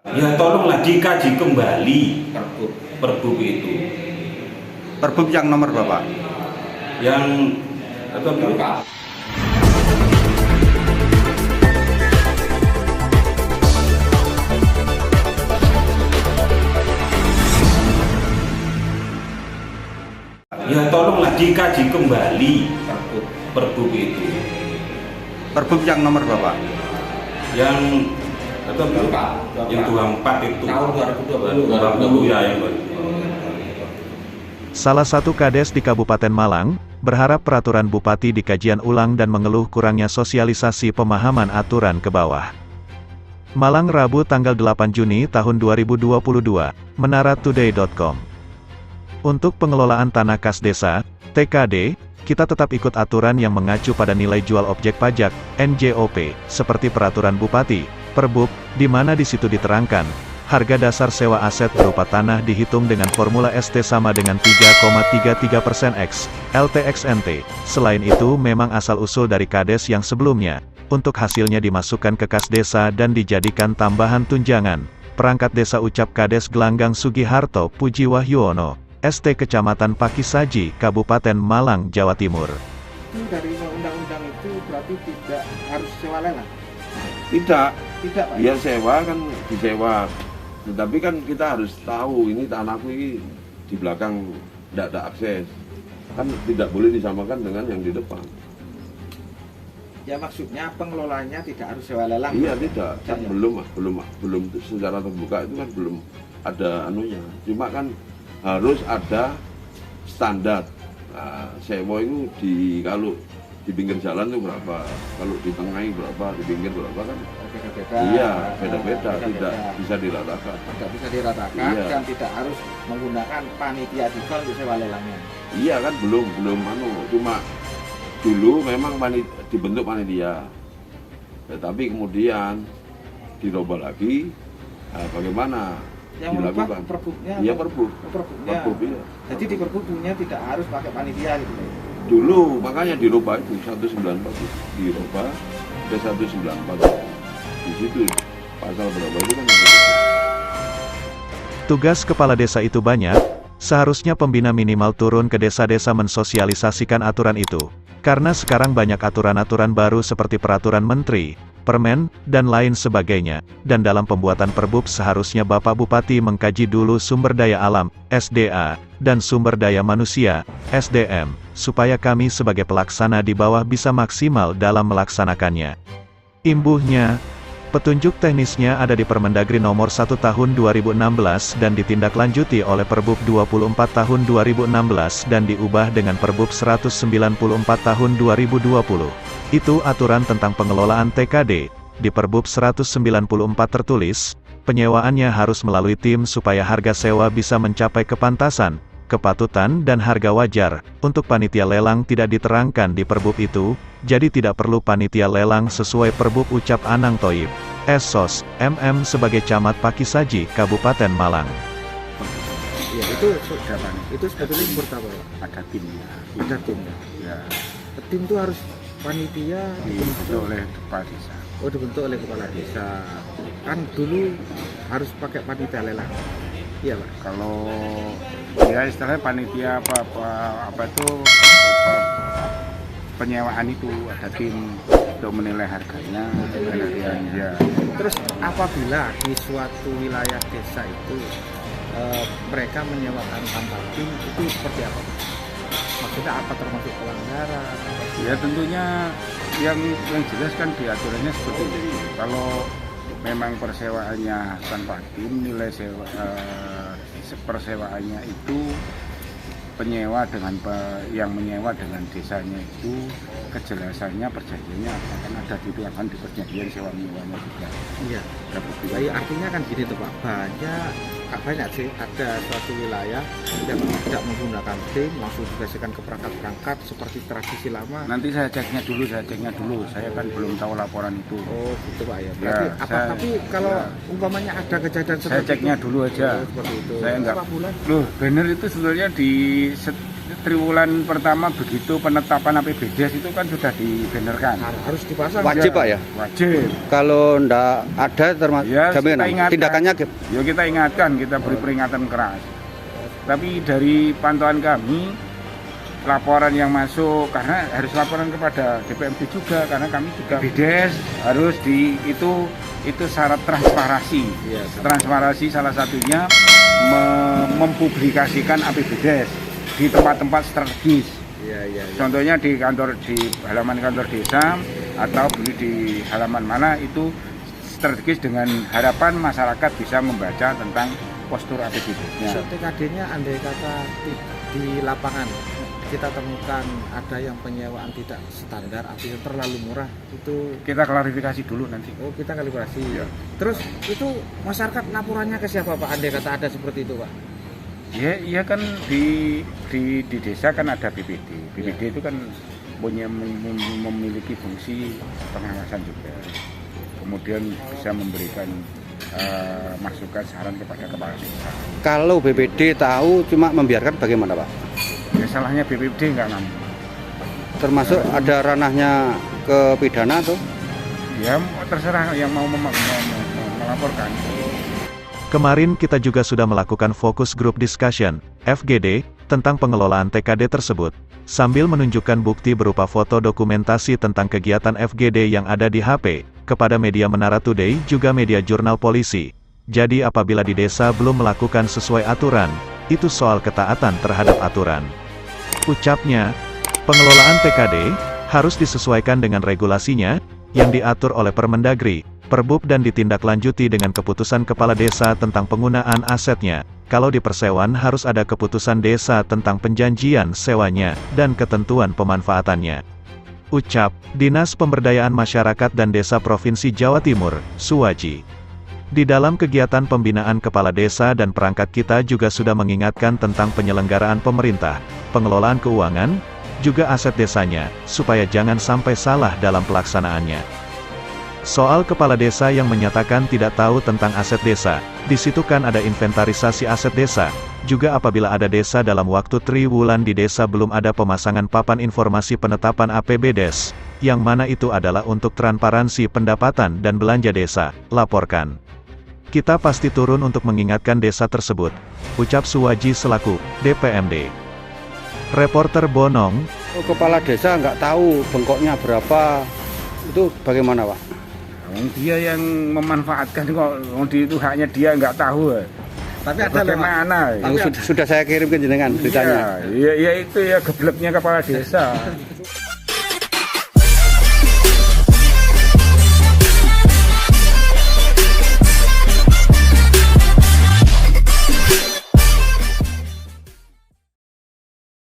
Ya tolonglah dikaji kembali Perbup itu. Perbup yang nomor berapa? Yang apa Bu? Ya tolonglah dikaji kembali Perbup itu. Perbup yang nomor berapa? Yang apa Bu? Yang 24 itu. Tahun 2020. 2020 ya yang baru. Salah satu kades di Kabupaten Malang, berharap peraturan Bupati dikajian ulang dan mengeluh kurangnya sosialisasi pemahaman aturan ke bawah. Malang, Rabu tanggal 8 Juni tahun 2022, menaratoday.com. Untuk pengelolaan tanah kas desa, TKD, kita tetap ikut aturan yang mengacu pada nilai jual objek pajak, NJOP, seperti peraturan Bupati, Perbup, di mana di situ diterangkan, harga dasar sewa aset berupa tanah dihitung dengan formula ST sama dengan 3,33% X, LTXNT. Selain itu memang asal-usul dari kades yang sebelumnya, untuk hasilnya dimasukkan ke kas desa dan dijadikan tambahan tunjangan. Perangkat desa ucap Kades Gelanggang Sugiharto Puji Wahyuono, ST Kecamatan Pakisaji, Kabupaten Malang, Jawa Timur. Itu dari undang-undang itu berarti tidak harus sewa lelang? Tidak, Tidak, Pak? biar sewa kan disewa. Tetapi kan kita harus tahu ini tanahku ini di belakang tidak ada akses. Kan tidak boleh disamakan dengan yang di depan. Ya maksudnya pengelolanya tidak harus sewa lelang? Iya tidak, kan Ya. belum secara terbuka itu kan belum ada anunya. Cuma kan harus ada standar. Nah, sewa itu kalau di pinggir jalan itu berapa, kalau di tengah itu berapa, di pinggir berapa kan? Beda-beda. Iya, beda-beda, tidak bisa diratakan. Tidak bisa diratakan Iya. dan tidak harus menggunakan panitia juga untuk sewa lelangnya. Iya kan belum cuma dulu memang dibentuk panitia, tetapi kemudian dirubah lagi. Nah, bagaimana Yang merubah dilakukan? perbuknya? Iya Perbup. Perbuknya. Perbup iya. Jadi di perbuknya tidak harus pakai panitia gitu. Dulu makanya dirubah itu 194 itu. Dirubah ke 194. Di situ pasal berapa itu kan? Tugas kepala desa itu banyak, seharusnya pembina minimal turun ke desa-desa mensosialisasikan aturan itu. Karena sekarang banyak aturan-aturan baru seperti peraturan menteri, permen, dan lain sebagainya. Dan dalam pembuatan Perbup seharusnya Bapak Bupati mengkaji dulu sumber daya alam, SDA, dan sumber daya manusia, SDM, supaya kami sebagai pelaksana di bawah bisa maksimal dalam melaksanakannya. Imbuhnya, petunjuk teknisnya ada di Permendagri nomor 1 tahun 2016 dan ditindaklanjuti oleh Perbup 24 tahun 2016 dan diubah dengan Perbup 194 tahun 2020. Itu aturan tentang pengelolaan TKD. Di Perbup 194 tertulis, penyewaannya harus melalui tim supaya harga sewa bisa mencapai kepantasan, kepatutan dan harga wajar. Untuk panitia lelang tidak diterangkan di Perbup itu, jadi tidak perlu panitia lelang sesuai Perbup ucap Anang Thoib, Sos, MM sebagai Camat Pakisaji, Kabupaten Malang. Iya, itu sudah Pak. Itu sebetulnya seperti apa, Pak? Ada timnya Ada timnya. ya, Tim itu harus panitia dibentuk oleh kepala desa. Oh, dibentuk oleh kepala desa. Kan dulu harus pakai panitia lelang. Iya, Pak. Kalau ya istilahnya panitia apa itu penyewaan itu ada tim untuk menilai harganya, ya. Terus apabila di suatu wilayah desa itu mereka menyewakan tanpa tim itu seperti apa, Pak? Maksudnya apa, termasuk pelanggaran? Ya tentunya yang jelas kan di aturannya seperti itu. Kalau memang persewaannya tanpa tim, nilai persewaannya itu penyewa dengan yang menyewa dengan desanya itu kejelasannya perjanjiannya akan ada dituangkan di perjanjian sewa menyewanya juga. Iya. Dapat Jadi artinya kan gini tuh Pak, banyak sih ada suatu wilayah yang tidak menggunakan tim, langsung dikasihkan ke perangkat-perangkat seperti tradisi lama. Nanti saya ceknya dulu, saya kan belum tahu laporan itu. Oh gitu Pak ya. Berarti Ya, tapi kalau umpamanya ada kejadian Saya seperti ceknya itu, dulu aja. seperti itu. Saya enggak. Berapa bulan? Loh, banner itu sebenarnya triwulan pertama begitu penetapan APBDes itu kan sudah dibenerkan. Harus dipasang. Wajib Pak ya? Wajib. Kalau ndak ada termasuk Ya, jaminan kita ingatkan. tindakannya Ya kita ingatkan, kita beri peringatan keras. Tapi dari pantauan kami, laporan yang masuk karena harus laporan kepada DPMD juga karena kami juga BDes harus itu syarat transparansi. Iya, Transparansi salah satunya mempublikasikan APBDes di tempat-tempat strategis. Iya. Contohnya di halaman kantor desa atau beli di halaman mana itu strategis dengan harapan masyarakat bisa membaca tentang postur APBDes-nya. TKD-nya andai kata di lapangan kita temukan ada yang penyewaan tidak standar atau terlalu murah, itu Kita klarifikasi dulu nanti. kita kalibrasi. Iya. Terus itu masyarakat laporannya ke siapa Pak? Andai kata ada seperti itu Pak? Iya kan di desa kan ada BPD. BPD itu kan punya memiliki fungsi pengawasan juga. Kemudian bisa memberikan masukan saran kepada kepala desa. kalau BPD tahu cuma membiarkan bagaimana Pak? Ya salahnya BPD nggak ngambil. Termasuk ada ranahnya ke pidana tuh? Ya terserah yang mau melaporkan. Kemarin kita juga sudah melakukan fokus group discussion, FGD, tentang pengelolaan TKD tersebut, sambil menunjukkan bukti berupa foto dokumentasi tentang kegiatan FGD yang ada di HP, kepada media Menara Today juga media jurnal polisi. Jadi apabila di desa belum melakukan sesuai aturan, itu soal ketaatan terhadap aturan. Ucapnya, pengelolaan TKD harus disesuaikan dengan regulasinya, yang diatur oleh Permendagri, Perbub dan ditindaklanjuti dengan keputusan kepala desa tentang penggunaan asetnya. Kalau di persewan harus ada keputusan desa tentang penjanjian sewanya, dan ketentuan pemanfaatannya. Ucap, Dinas Pemberdayaan Masyarakat dan Desa Provinsi Jawa Timur, Suwaji. Di dalam kegiatan pembinaan kepala desa dan perangkat kita juga sudah mengingatkan tentang penyelenggaraan pemerintah, pengelolaan keuangan, juga aset desanya, supaya jangan sampai salah dalam pelaksanaannya. Soal kepala desa yang menyatakan tidak tahu tentang aset desa, di situ kan ada inventarisasi aset desa, juga apabila ada desa dalam waktu triwulan di desa belum ada pemasangan papan informasi penetapan APBDes, yang mana itu adalah untuk transparansi pendapatan dan belanja desa, laporkan. Kita pasti turun untuk mengingatkan desa tersebut, ucap Suwaji selaku DPMD. Reporter Bonong, Kepala desa nggak tahu bengkoknya berapa, itu bagaimana Pak? Dia yang memanfaatkan kok, itu haknya dia nggak tahu. Tapi ada bagaimana? Sudah saya kirim ke jenengan beritanya. Iya itu ya gebleknya kepala desa.